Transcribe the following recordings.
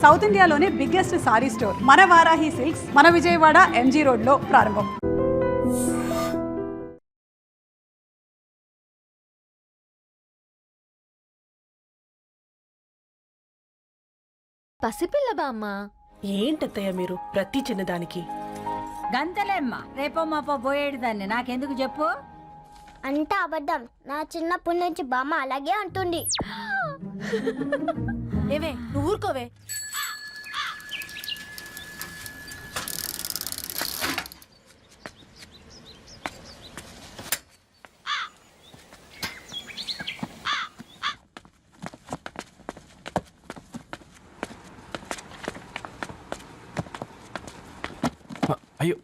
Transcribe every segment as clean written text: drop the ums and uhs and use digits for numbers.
South ఇండియాలోనే biggest sorry store మన Varahi silks మన విజయవాడ ఎంజీ రోడ్ లో ప్రారంభం. పసిపిల్ల బామ్మ. ఏంటత్తయ్య మీరు ప్రతి చిన్నదానికి గంతలేమ్మా, రేపో మాపో పోయేడు దాన్ని నాకెందుకు చెప్పు. అంత అబద్ధం. నా చిన్నప్పటి నుంచి బామ్మ అలాగే అంటుంది. ఏవే నువ్వు ఊరుకోవే. అయ్యో,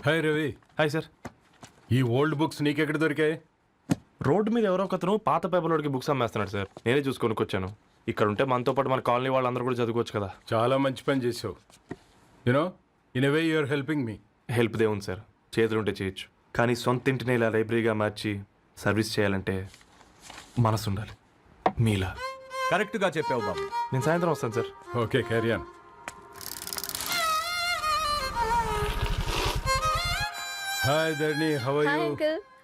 హాయ్ రవి. Hi sir. ఈ ఓల్డ్ బుక్స్ నీకెక్కడ దొరికాయి? రోడ్డు మీద ఎవరో ఒకతను పాత పేపర్లోకి బుక్స్ అమ్మేస్తున్నాడు సార్. నేనే చూసుకొని వచ్చాను. ఇక్కడ ఉంటే మనతో పాటు మన కాలనీ వాళ్ళందరూ కూడా చదువుకోవచ్చు కదా. చాలా మంచి పని చేసావు. You know in a way you are helping me. Help దేవుంది సార్, చేతులు ఉంటే చేయొచ్చు. కానీ సొంత ఇంటిని ఇలా లైబ్రరీగా మార్చి సర్వీస్ చేయాలంటే మనసు ఉండాలి మీలా. కరెక్ట్గా చెప్పావు బాబు. నేను సాయంత్రం వస్తాను sir. Okay, carry on. Hi Dharani, how are you?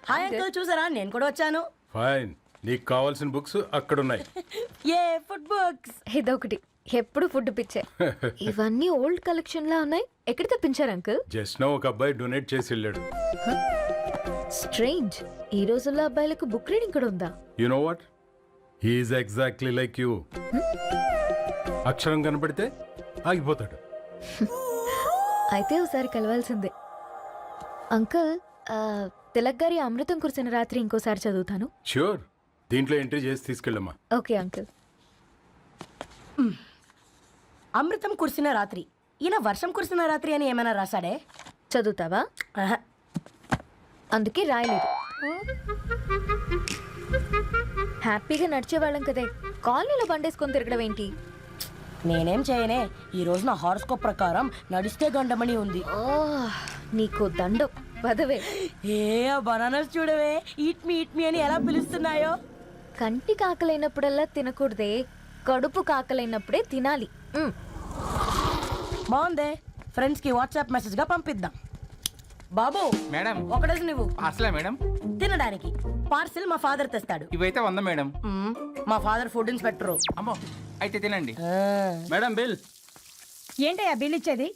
Hi uncle, చూసారా నేను కూడా వచ్చాను. ఫైన్. నీకు కావాల్సిన బుక్స్ అక్కడ ఉన్నాయి. ఏ ఫుడ్ బుక్స్. ఇదొకటి, ఎప్పుడు ఫుడ్ పిచ్చే. ఇవన్నీ ఓల్డ్ కలెక్షన్ లా ఉన్నాయి. ఎక్కడ తెప్పించారు అంకుల్? జస్ట్ నో ఒక అబ్బాయి డొనేట్ చేసి వెళ్ళాడు. స్ట్రేంజ్. ఈ రోజుల్లో అబ్బాయిలకు బుక్ రీడింగ్ కూడా ఉందా? You know what, he is exactly like you. అక్షరం కనపడితే ఆగిపోతాడు. అయితే ఒకసారి కలవాల్సిందే. అంకుల్, తిలక్ గారి అమృతం కురిసిన రాత్రి ఇంకోసారి చదువుతాను. ష్యూర్, దీంట్లో ఎంట్రీ చేసి తీసుకెళ్ళమ్మా. Okay uncle. అమృతం కురిసిన రాత్రి. ఈయన వర్షం కురిసిన రాత్రి అని ఏమైనా రాశాడే? చదువుతావా? ఆహా. అందుకే రాయలేదు. హ్యాపీగా నడిచేవాళ్ళం కదే, కాలనీలో బండేసుకొని తిరగడం ఏంటి? నేనేం చేయనే. ఈ రోజు నా హారోస్కోప్ ప్రకారం నడిస్తే గండమణి ఉంది. ఓ, నీకు దండం పదవే. ఏ బనానాస్ చూడవే, ఈట్ మీ అని ఎలా పిలుస్తున్నాయో. కంటి కాకలైనప్పుడల్లా తినకూడదే, కడుపు కాకలైనప్పుడే తినాలి. బాగుందే, ఫ్రెండ్స్ కి వాట్సాప్ మెసేజ్ గా పంపిద్దాం. బాబు మేడం, ఒకటేసి నువ్వు అసలే మేడం తినడానికి పార్సిల్ మా ఫాదర్ తెస్తాడు. ఇవైతే 100 మేడం. మా ఫాదర్ ఫుడ్ ఇన్స్పెక్టర్. అమ్మో, అయితే తినండి మేడం. బిల్ ఏంటయ్యా బిల్ ఇచ్చేది?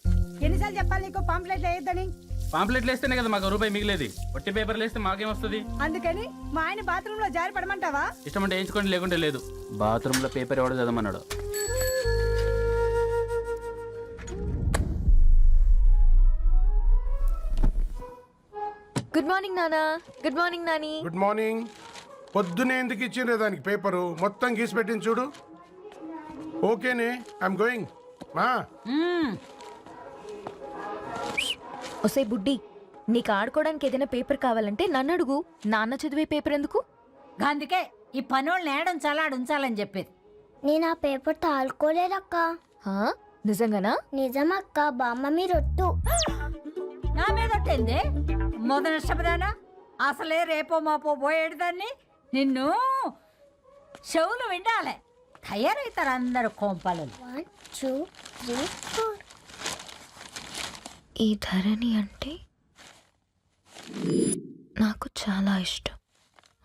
ఎన్నిసార్లు చెప్పాలి నీకు పాంప్లెట్లు వేయొద్దని? పాంప్లెట్లు వేస్తేనే కదా మాకు రూపాయి మిగిలేది. ఒట్టి పేపర్లు వేస్తే మాకేం వస్తుంది? అందుకని మా ఆయన బాత్రూమ్ లో జారి పడమంటావా? ఇష్టమంటే వేయించుకోండి, లేకుంటే లేదు. బాత్రూమ్ లో పేపర్ ఎవడో చదవమన్నాడు. గుడ్ మార్నింగ్ నానా. Good morning Nani. Good morning. పొద్దునే ఎందుకు ఇచ్చిండ్రే దానికి పేపరు? మొత్తం గీసి పెట్టింది చూడు. ఓకేనే, ఐఎమ్ గోయింగ్. మా ఒసే బుడ్డి, నీకు ఆడుకోవడానికి ఏదైనా పేపర్ కావాలంటే నన్ను అడుగు. నాన్న చదివే పేపర్ ఎందుకు? అందుకే ఈ పనోళ్ళని ఏడంచాలా ఉంచాలని చెప్పేది. నేను ఆ పేపర్ తాలుకోలేదక్క. హా? నిజంగానా? నిజమక్క, బామ్మ మీరొట్టు. నా మీద ఒట్టేంది? మొదటి నష్టపదానా? అసలే రేపో మాపో పోయేడు దాన్ని. నిన్ను చెవులు వినాలే. తయారవుతారు అందరు కోంపాలు. 1 2 3 4. ఈ ధరణి అంటే నాకు చాలా ఇష్టం.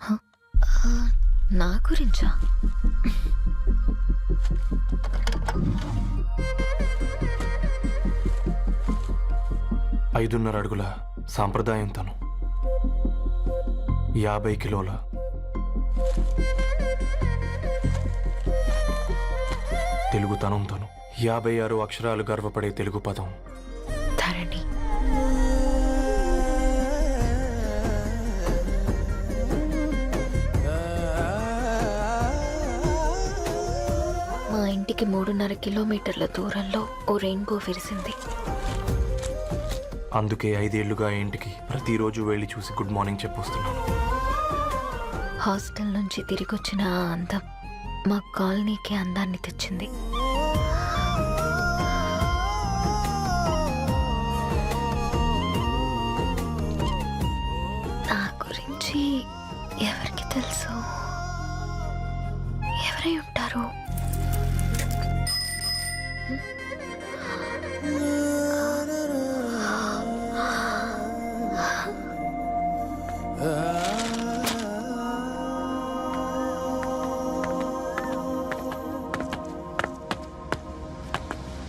హ? నా గురించా? ఐదున్నర అడుగుల సాంప్రదాయం తను, 50 కిలోల తెలుగుతనం తను, 56 అక్షరాలు గర్వపడే తెలుగు పదం ధరణి. మా ఇంటికి 3.5 కిలోమీటర్ల దూరంలో ఓ రెయిన్బో విరిసింది. అందుకే 5 ఏళ్లుగా ఇంటికి ప్రతిరోజు వెళ్ళి చూసి గుడ్ మార్నింగ్ చెప్పొస్తున్నాను. హాస్టల్ నుంచి తిరిగొచ్చిన ఆ అందం మా కాలనీకి అందాన్ని తెచ్చింది. నా గురించి ఎవరికి తెలుసు? ఎవరై ఉంటారు?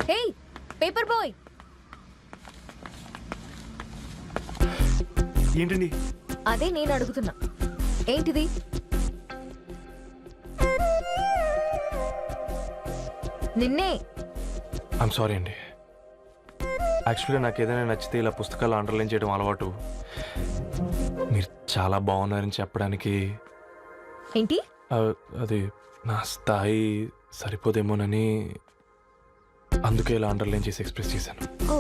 హే పేపర్ బాయ్, ఏంటండి? అదే నేను అడుగుతున్నా, ఏంటిది? నిన్నే. ఐమ్ సారీ అండి. యాక్చువల్గా నాకు ఏదైనా నచ్చితే ఇలా పుస్తకాలు అండర్లైన్ చేయడం అలవాటు. మీరు చాలా బాగున్నారని చెప్పడానికి ఏంటి? అది నా స్థాయి సరిపోదేమోనని అందుకే ఇలా అండర్లైన్ చేసి ఎక్స్ప్రెస్ చేశాను. ఓ,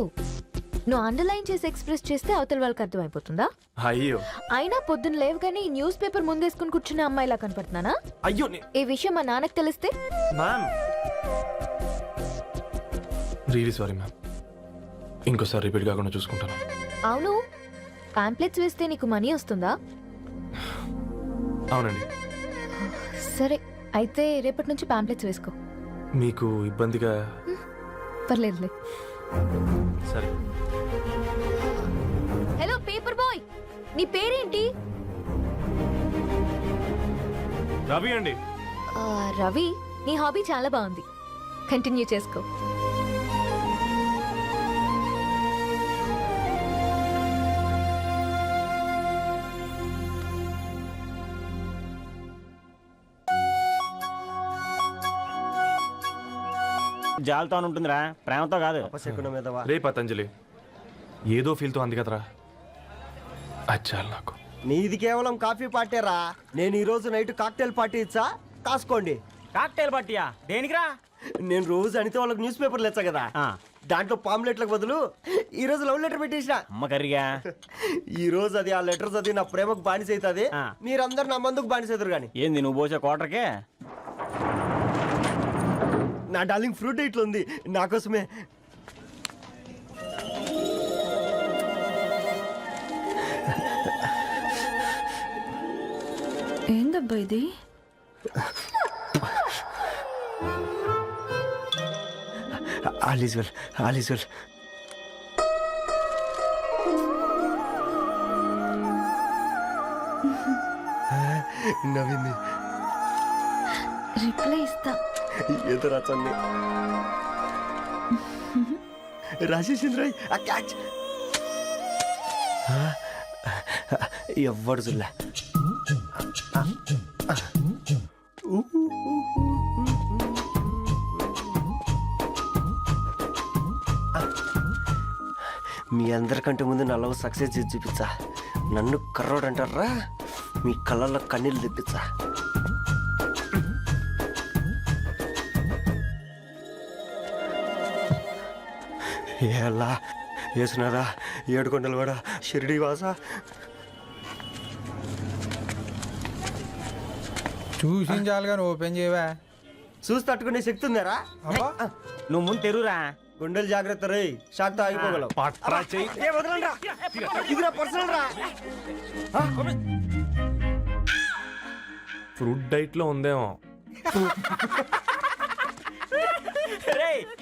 నువ్వు అండర్లైన్ చేసి ఎక్స్ప్రెస్ చేస్తే అవతల వాళ్ళకి అర్థమైపోతుందా? అయ్యో అయినా పొద్దున్న లేవగానే ఈ న్యూస్ పేపర్ ముందేసుకుని కూర్చున్న అమ్మాయిలా కనపడుతున్నానా? అయ్యో ఈ విషయం మా నాన్నకు తెలిస్తే? Ma'am, really sorry ma'am. ఇంకోసారి రిపీట్ కాకుండా చూసుకుంటాను. అవును, పాంప్లెట్స్ వేస్తే నీకు మనీ వస్తుందా? అవునండి. సరే, అయితే రేపటి నుంచి పాంప్లెట్స్ వేసుకో. మీకు ఇబ్బందిగా? పర్లేదులే. సరే. హలో పేపర్ బాయ్, నీ పేరేంటి? రవి అండి. రవి, నీ హాబీ చాలా బాగుంది, కంటిన్యూ చేసుకో. జాలతో ఉంటుందిరా, ప్రేమతో కాదు. రే పతంజలి, ఏదో ఫీల్తో అంది కదరా, అది చాలు నాకు. నీది కేవలం కాఫీ పార్టీరా. నేను ఈ రోజు నైట్ కాక్టైల్ పార్టీ ఇచ్చా, కాసుకోండి. కాక్టైల్ పార్టీయా? దేనికిరా? నేను రోజు అనితే వాళ్ళకి న్యూస్ పేపర్లు ఇచ్చా కదా, దాంట్లో పాంప్లెట్లకు బదులు ఈ రోజు లవ్ లెటర్ పెట్టేసిన. అమ్మ కర్రీగా, ఈ రోజు అది ఆ లెటర్ చదివి నా ప్రేమకు బానిస అవుతుంది, మీరందరు నా మందుకు బానిస అవుతారు. కానీ ఏంది నువ్వు పోసే క్వార్టర్కే? నా డార్లింగ్ ఫ్రూట్ ఇట్లా ఉంది నా కోసమే. ఏందబ్బా ఇది? All is well, all is well. నవ్వింది. రిప్లై ఇస్తా. ఏదో రాచండి రాజేసింద్ర క్యాచ్. ఎవ్వడు చూడలే. మీ అందరికంటే ముందు నా లవ్ సక్సెస్ చేసి చూపించా. నన్ను కర్రోడు అంటారా, మీ కళ్ళల్లో కన్నీళ్ళు తెప్పించా. ఎలా వేసినారా ఏడుకొండలు కూడా షిరిడి వాస. చూసించాలుగా ఓపెన్ చేయవా? చూసి తట్టుకునే శక్తి ఉందారా? నువ్వు ముందు తెరురా, గుండెలు జాగ్రత్త రే, షాక్తో ఆగిపోగలవు. ఫ్రూట్ డైట్ లో ఉందేమో.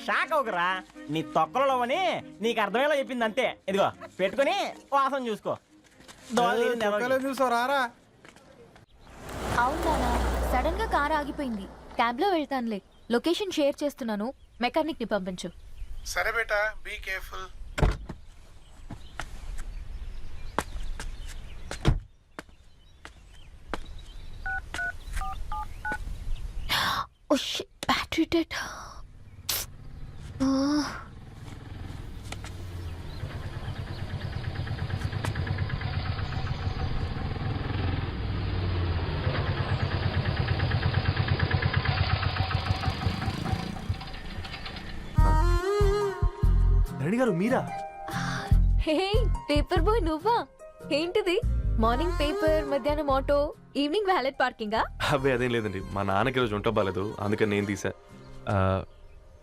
షాక్ అవుకరా, నీ తొక్కలలో అని నీకు అర్థమయ్యేలా చెప్పింది అంతే. ఇదిగో పెట్టుకుని వాసన చూసుకో. చూసారా? అవునా, సడన్ గా కార్ ఆగిపోయింది, క్యాబ్ లో వెళ్తానులే. లొకేషన్ షేర్ చేస్తున్నాను, మెకానిక్ ని పంపించు. సరే బేటా, be careful. Oh shit, battery dead. Reddy గారు మీరా? హే పేపర్ బాయ్, నువ్వా? ఏంటిది? మార్నింగ్ పేపర్, మధ్యాహ్నం ఆటో, ఈవినింగ్ వ్యాలెట్ పార్కింగా? అబ్బాయి అదేం లేదండి, మా నాన్నకి రోజు ఉంట బాగాలేదు, అందుకని నేను తీసా.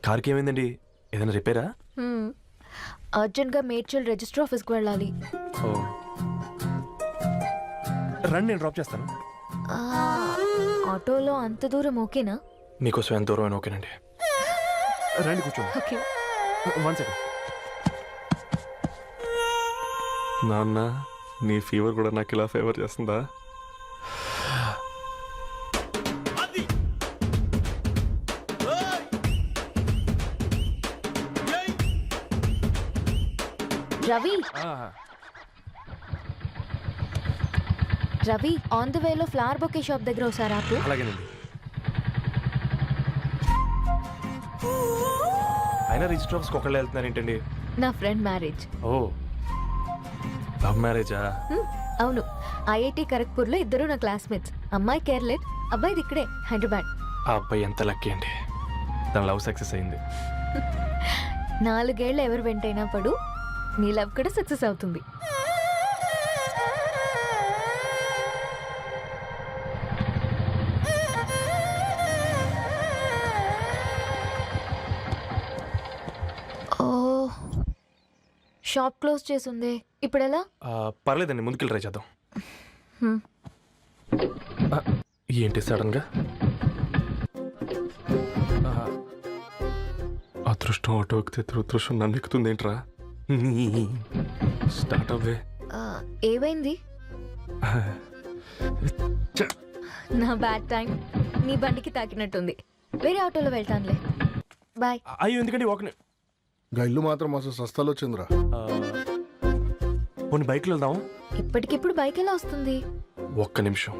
కార్కి ఏమైందండి? ఏదైనా రిపేరా? అర్జెంట్ గా మేడ్చల్ రిజిస్టర్ ఆఫీస్కి వెళ్ళాలి. ఓ రండి, నేను డ్రాప్ చేస్తాను. ఆటోలో అంత దూరం ఓకేనా? మీకోసం ఎంత దూరం అయినా ఓకేనండి. రండి కూర్చోండి. ఓకే. 1 సెకండ్. నాన్న, నీ ఫీవర్ కూడా నాకు ఇలా ఫేవర్ చేస్తుందా? రవి రవి ఆన్ ద వేలో ఫ్లవర్ బొకే షాప్ దగ్గర ఒకసారి ఆపు. అలాగేనండి. అయినా రిజిస్టర్ ఆఫీస్కి ఒకళ్ళు వెళ్తున్నారు ఏంటండి? నా ఫ్రెండ్ మ్యారేజ్. ఓ, లవ్ మ్యారేజా? అవును, ఐఐటి ఖరగ్పూర్లో ఇద్దరు నా క్లాస్మేట్స్. అమ్మాయి కేర్లెట్, అబ్బాయిది ఇక్కడే హైదరాబాద్. ఆ అబ్బాయి ఎంత లక్కీ అండి, తన లవ్ సక్సెస్ అయింది. 4 ఏళ్ళు ఎవరు వెంటైనా పడు, నీ లవ్ కూడా సక్సెస్ అవుతుంది. ఓ, షాప్ క్లోజ్ చేసింది, ఇప్పుడు ఎలా? పర్లేదండి, ముందుకెళ్ళి ట్రై చేద్దాం. ఆ, ఏంటి సడన్గా? అదృష్టం ఆటో ఎక్కితే దురదృష్టం నన్ను ఎక్కుతుంది ఏంట్రా? స్టార్ట్ అవ్వే. ఏమైంది? నా బ్యాడ్ టైం నీ బండికి తాకినట్టుంది. వేరే ఆటోలో వెళ్తానులే, బాయ్. అయ్యో ఎందుకండి ఒక ఇల్లు మాత్రం అసలు సస్తాలో వచ్చిందిరా. పోనీ బైక్లో వెళ్దాం. ఇప్పటికిప్పుడు బైక్ ఎలా వస్తుంది? ఒక్క నిమిషం.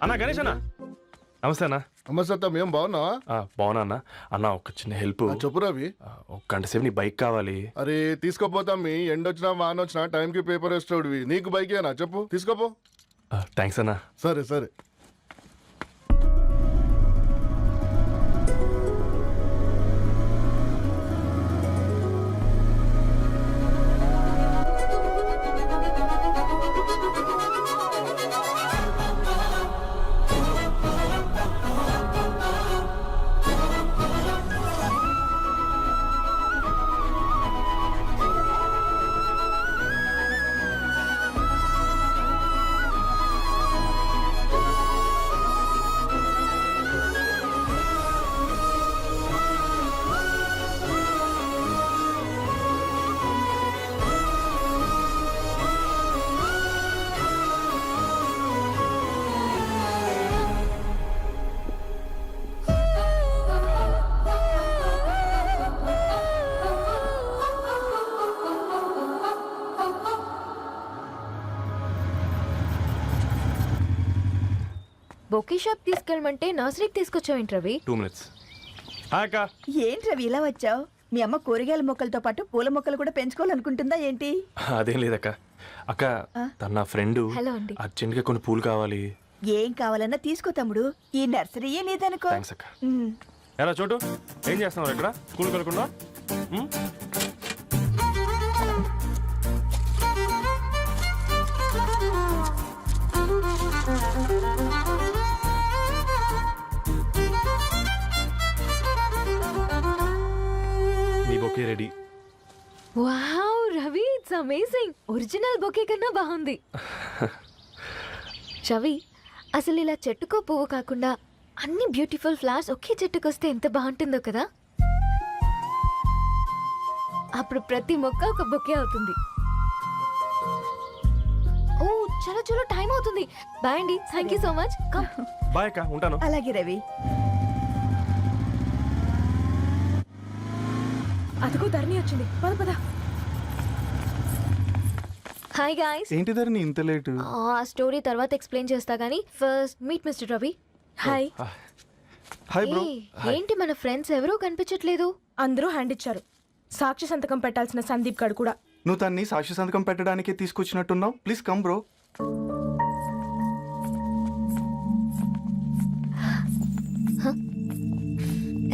అన్నా గణేష్ అన్న, నమస్తే అన్న. నమస్తే, ఏం బాగున్నావా? బాగున్నా అన్న. అన్న ఒక చిన్న హెల్ప్. చెప్పు రవి. ఒక గంట సేపు నీ బైక్ కావాలి. అరే తీసుకోపోతాం, మీ ఎండొచ్చినా వాన వచ్చినా టైంకి పేపర్ వేస్తాడువి. నీకు బైకేనా చెప్పు, తీసుకోపో. థ్యాంక్స్ అన్న. సరే సరే. బొకే షాప్ తీసుకెళ్ళమంటే నర్సరీకి తీసుకొచ్చావేంటి రవి? 2 minutes. హాయ్ అక్క. ఏంటి రవి ఇలా వచ్చావు? మీ అమ్మ కూరగాయల మొక్కలతో పాటు పూల మొక్కలు కూడా పెంచుకోవాలనుకుంటుందా ఏంటి? అదేం లేదక్క. అక్క తన నా ఫ్రెండ్, హలో అండి. అర్జెంట్గా కొన్ని పూలు కావాలి. ఏం కావాలన్నా తీసుకో తమ్ముడు, ఈ నర్సరీయే లేదనుకో. థ్యాంక్స్ అక్క. ఎలా చోటు, ఏం చేస్తున్నావు ఇక్కడ? స్కూల్కి వెళ్ళకుండా? నీ bouquet ready. Wow Ravi, it's amazing. Original bouquet కన్నా బాగుంది. రవి, అసలు ఇలా చెట్టుకో పువ్వు కాకుండా అన్ని బ్యూటిఫుల్ ఫ్లవర్స్ ఒకే చెట్టుకొస్తే ఎంత బాగుంటుందో కదా. అప్పుడు ప్రతి మొక్క ఒక బొకే అవుతుంది. ఓ చలో చలో, టైం అవుతుంది. బాయ్ అండి, thank you so much. Come. Bye అక్క, ఉంటాను. అలాగే రవి. అదిగో ధరణి వచ్చింది, పద పద. Hi guys. ఏంటి ధరణి ఇంత లేటు? ఆ స్టోరీ తర్వాత ఎక్స్ప్లెయిన్ చేస్తా గానీ first meet mister Ravi. Hi. Hi bro. ఏంటి మన ఫ్రెండ్స్ ఎవరూ కనిపించట్లేదు? అందరూ హ్యాండ్ ఇచ్చారు. సాక్షి సంతకం పెట్టాల్సిన సందీప్ గడు కూడా. నువ్వు తన్ని సాక్షి సంతకం పెట్టడానికే తీసుకొచ్చినట్టున్నావు. Please come bro.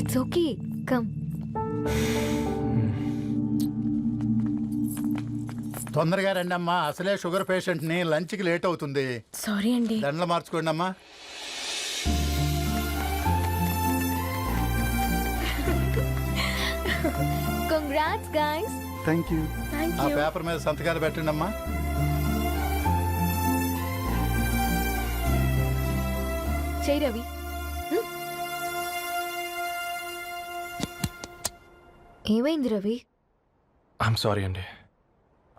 It's okay, come. తొందరగా రండి అమ్మా, అసలే షుగర్ పేషెంట్ ని, లంచ్ కి లేట్ అవుతుంది. సారీ అండి. దండలు మార్చుకోండి అమ్మా. Congrats guys. Thank you. Thank uh you. Paper మీద సంతకాలు పెట్టండి అమ్మా. చేయి రవి. ఏమైంది రవి? ఐఎమ్ సారీ అండి.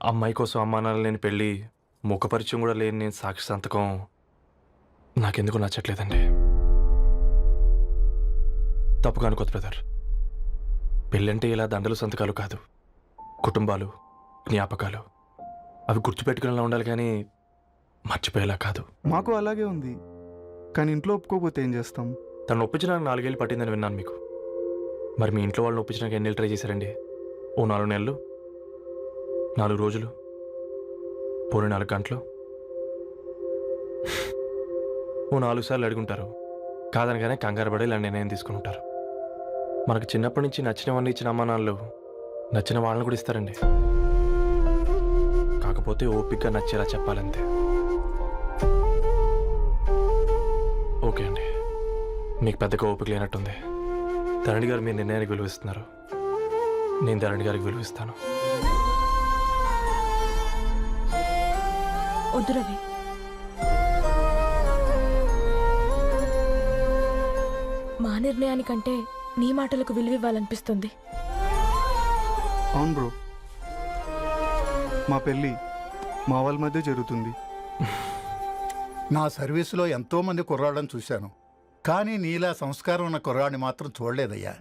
అమ్మాయి కోసం అమ్మానాలు లేని పెళ్ళి, ముఖపరిచయం కూడా లేని నేను సాక్షి సంతకం నాకెందుకు నచ్చట్లేదండి. తప్పుగా అనుకోదు బ్రదర్. పెళ్ళంటే ఇలా దండలు సంతకాలు కాదు, కుటుంబాలు, జ్ఞాపకాలు. అవి గుర్తుపెట్టుకునేలా ఉండాలి కానీ మర్చిపోయేలా కాదు. మాకు అలాగే ఉంది, కానీ ఇంట్లో ఒప్పుకోకపోతే ఏం చేస్తాం? తను ఒప్పించడానికి 4 ఏళ్ళు పట్టిందని విన్నాను మీకు. మరి మీ ఇంట్లో వాళ్ళని ఒప్పించడానికి ఎన్ని ఏళ్ళు ట్రై చేశారండి? ఓ 4 నెలలు, 4 రోజులు, పోనీ 4 గంటలు, ఓ 4 సార్లు అడుగుంటారు. కాదనగానే కంగారు పడి ఇలా నిర్ణయం తీసుకుని ఉంటారు. మనకు చిన్నప్పటి నుంచి నచ్చినవన్నీ ఇచ్చిన అమ్మా నాన్నలు నచ్చిన వాళ్ళని కూడా ఇస్తారండి. కాకపోతే ఓపికగా నచ్చేలా చెప్పాలంతే. ఓకే అండి, మీకు పెద్దగా ఓపిక లేనట్టుంది. ధరణి గారు మీ నిర్ణయానికి విలువిస్తున్నారు, నేను ధరణి గారికి విలువిస్తాను. వద్దు రవి, మా నిర్ణయానికంటే నీ మాటలకు విలువివ్వాలనిపిస్తుంది. అవును బ్రో, మా పెళ్ళి మా వాళ్ళ మధ్య జరుగుతుంది. నా సర్వీసులో ఎంతో మంది కుర్రాళ్ళని చూశాను, కానీ నీలా సంస్కారం ఉన్న కుర్రాడిని మాత్రం చూడలేదయ్యా.